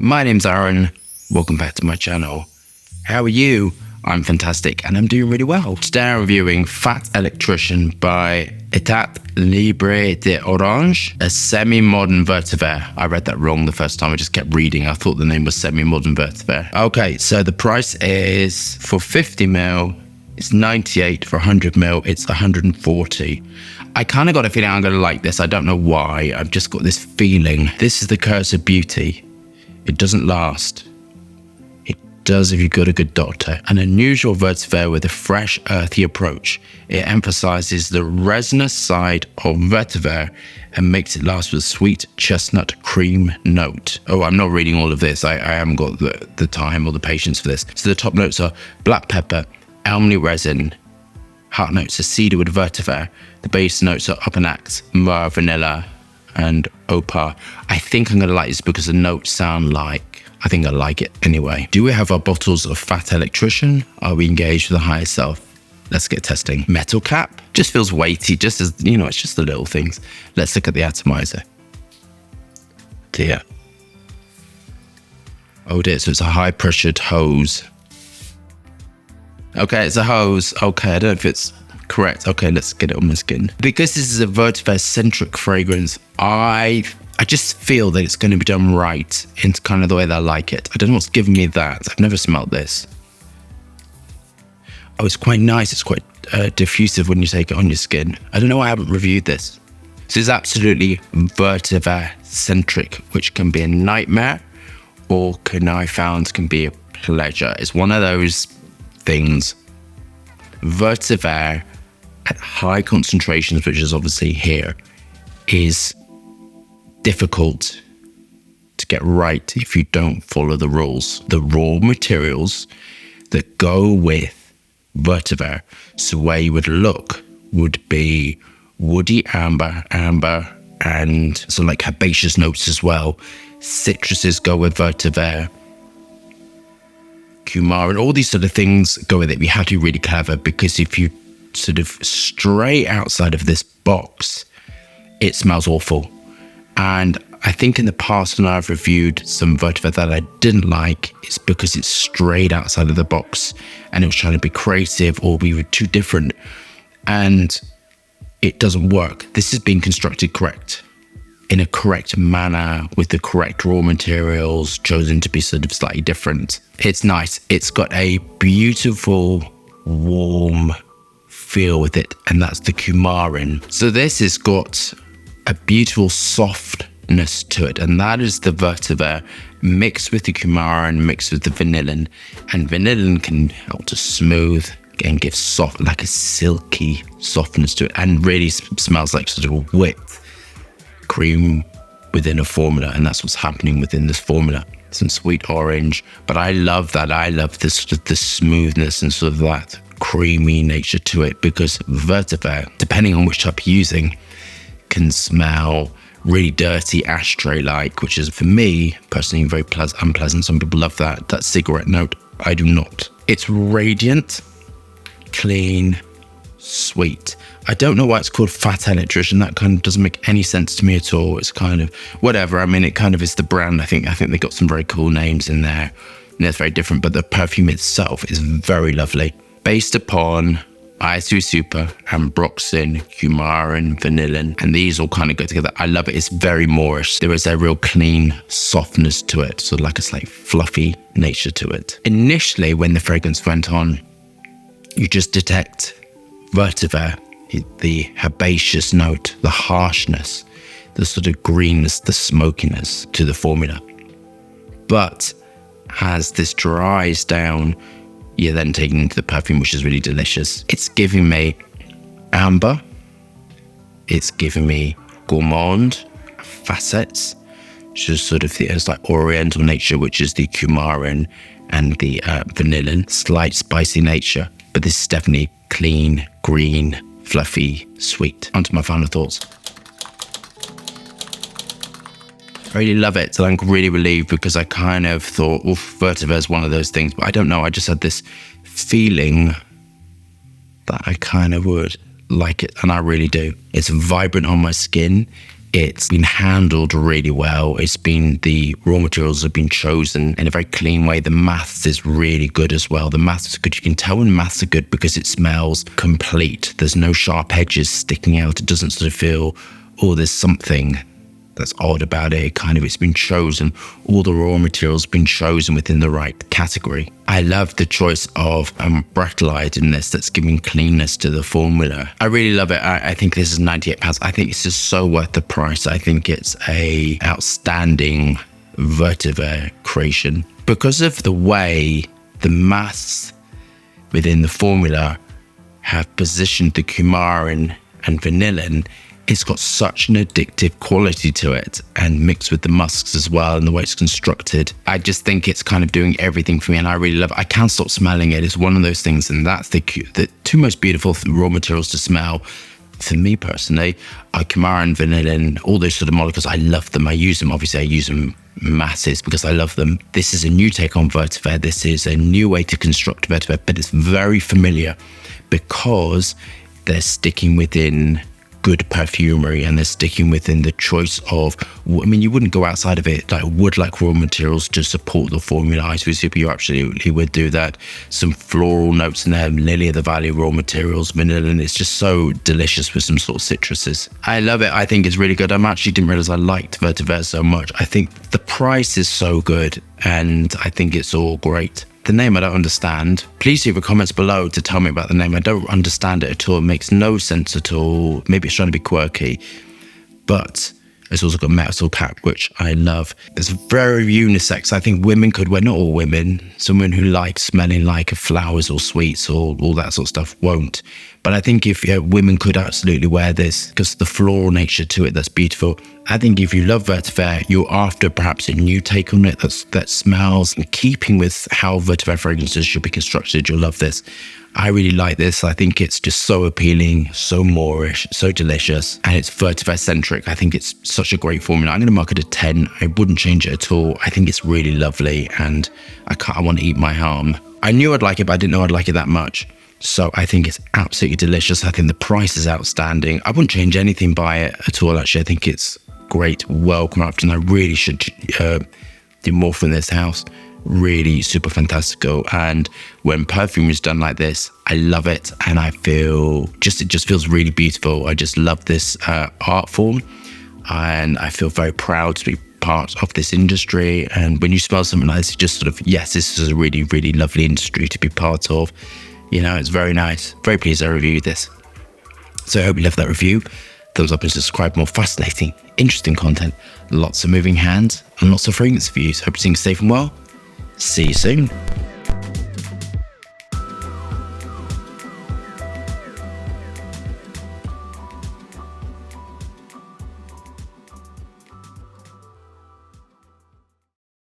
My name's Aaron. Welcome back to my channel. How are you? I'm fantastic and I'm doing really well. Today I'm reviewing Fat Electrician by Etat Libre de Orange, a semi-modern vetiver. I read that wrong the first time, I just kept reading. I thought the name was semi-modern vetiver. Okay, so the price is for 50ml, it's 98, for 100ml, it's 140. I kind of got a feeling I'm going to like this. I don't know why. I've just got this feeling. This is the curse of beauty. It doesn't last. It does if you've got a good doctor. An unusual vetiver with a fresh, earthy approach. It emphasizes the resinous side of vetiver and makes it last with a sweet chestnut cream note. Oh, I'm not reading all of this. I haven't got the time or the patience for this. So the top notes are black pepper, almond resin. Heart notes are cedarwood vetiver. The base notes are Opanax, myrrh, vanilla, and opal. I think I'm going to like this because the notes sound like, I think I like it anyway. Do we have our bottles of Fat Electrician? Are we engaged with the higher self? Let's get testing. Metal cap. Just feels weighty, just as, you know, it's just the little things. Let's look at the atomizer. Dear. Oh dear, so it's a high pressured hose. Okay, it's a hose. Okay, I don't know if it's correct. Okay, let's get it on my skin. Because this is a vetiver-centric fragrance, I just feel that it's going to be done right in kind of the way that I like it. I don't know what's giving me that. I've never smelled this. Oh, it's quite nice. It's quite diffusive when you take it on your skin. I don't know why I haven't reviewed this. This is absolutely vetiver-centric, which can be a nightmare or I found can be a pleasure. It's one of those things. Vetiver at high concentrations, which is obviously here, is difficult to get right if you don't follow the rules. The raw materials that go with vetiver, so where you would look would be woody amber, and so like herbaceous notes as well. Citruses go with vetiver. Kumar and all these sort of things go with it. We have to be really clever, because if you sort of stray outside of this box, it smells awful. And I think in the past when I've reviewed some vetiver that I didn't like, it's because it strayed outside of the box and it was trying to be creative or we were too different, and it doesn't work. This is being constructed correct, in a correct manner, with the correct raw materials chosen to be sort of slightly different. It's nice. It's got a beautiful, warm feel with it, and that's the coumarin. So this has got a beautiful softness to it, and that is the vetiver mixed with the coumarin, mixed with the vanillin. And vanillin can help to smooth and give soft, like a silky softness to it, and really smells like sort of whipped cream within a formula, and that's what's happening within this formula. Some sweet orange, but I love that. I love this, the smoothness and sort of that creamy nature to it, because vetiver, depending on which type you're using, can smell really dirty, ashtray-like, which is, for me personally, very unpleasant. Some people love that cigarette note. I do not. It's radiant, clean, sweet. I don't know why it's called Fat Electrician. That kind of doesn't make any sense to me at all. It's kind of whatever. I mean, it kind of is the brand. I think they got some very cool names in there, and it's very different, but the perfume itself is very lovely. Based upon ISU Super, ambroxan, coumarin, vanillin, and these all kind of go together. I love it. It's very Moorish. There is a real clean softness to it, sort of like a slight fluffy nature to it. Initially, when the fragrance went on, you just detect vetiver, the herbaceous note, the harshness, the sort of greenness, the smokiness to the formula. But as this dries down, you're then taken into the perfume, which is really delicious. It's giving me amber. It's giving me gourmand, facets, which is sort of it's like oriental nature, which is the coumarin and the vanillin, slight spicy nature. But this is definitely clean, green, fluffy, sweet. On to my final thoughts. I really love it, and I'm really relieved, because I kind of thought, oof, vetiver is one of those things, but I don't know. I just had this feeling that I kind of would like it, and I really do. It's vibrant on my skin. It's been handled really well. The raw materials have been chosen in a very clean way. The maths is really good as well. The maths is good. You can tell when maths are good because it smells complete. There's no sharp edges sticking out. It doesn't sort of feel, oh, there's something that's odd about it. It's been chosen. All the raw materials have been chosen within the right category. I love the choice of bractolide in this that's giving cleanness to the formula. I really love it. I think this is £98. I think it's just so worth the price. I think it's a outstanding vetiver creation. Because of the way the maths within the formula have positioned the coumarin and vanillin, it's got such an addictive quality to it, and mixed with the musks as well and the way it's constructed. I just think it's kind of doing everything for me, and I really love it. I can't stop smelling it. It's one of those things, and that's the two most beautiful raw materials to smell for me personally are coumarin, vanillin, all those sort of molecules. I love them. I use them. Obviously, I use them masses because I love them. This is a new take on vetiver. This is a new way to construct vetiver, but it's very familiar because they're sticking within good perfumery, and they're sticking within the choice of, you wouldn't go outside of it, like wood-like raw materials to support the formula. I super, you absolutely would do that. Some floral notes in there, lily of the valley raw materials, vanilla, it's just so delicious with some sort of citruses. I love it. I think it's really good. I actually didn't realize I liked vetiver so much. I think the price is so good, and I think it's all great. The name I don't understand. Please leave the comments below to tell me about the name. I don't understand it at all. It makes no sense at all. Maybe it's trying to be quirky, but it's also got metal pack, which I love. It's very unisex. I think women could wear, not all women, someone who likes smelling like flowers or sweets or all that sort of stuff won't. But I think if women could absolutely wear this because the floral nature to it, that's beautiful. I think if you love vetiver, you're after perhaps a new take on it that smells in keeping with how vetiver fragrances should be constructed, you'll love this. I really like this. I think it's just so appealing, so Moorish, so delicious, and it's vetiver centric. I think it's such a great formula. I'm going to mark it a 10. I wouldn't change it at all. I think it's really lovely, and I want to eat my arm. I knew I'd like it, but I didn't know I'd like it that much. So I think it's absolutely delicious. I think the price is outstanding. I wouldn't change anything by it at all, actually. I think it's great, well crafted, and I really should do more from this house. Really super fantastical. And when perfume is done like this, I love it, and I feel it just feels really beautiful. I just love this art form, and I feel very proud to be part of this industry. And when you smell something like this, you just sort of, yes, this is a really, really lovely industry to be part of. It's very nice. Very pleased I reviewed this. So I hope you loved that review. Thumbs up and subscribe for more fascinating, interesting content. Lots of moving hands and lots of fragrance reviews. Hope you're staying safe and well. See you soon.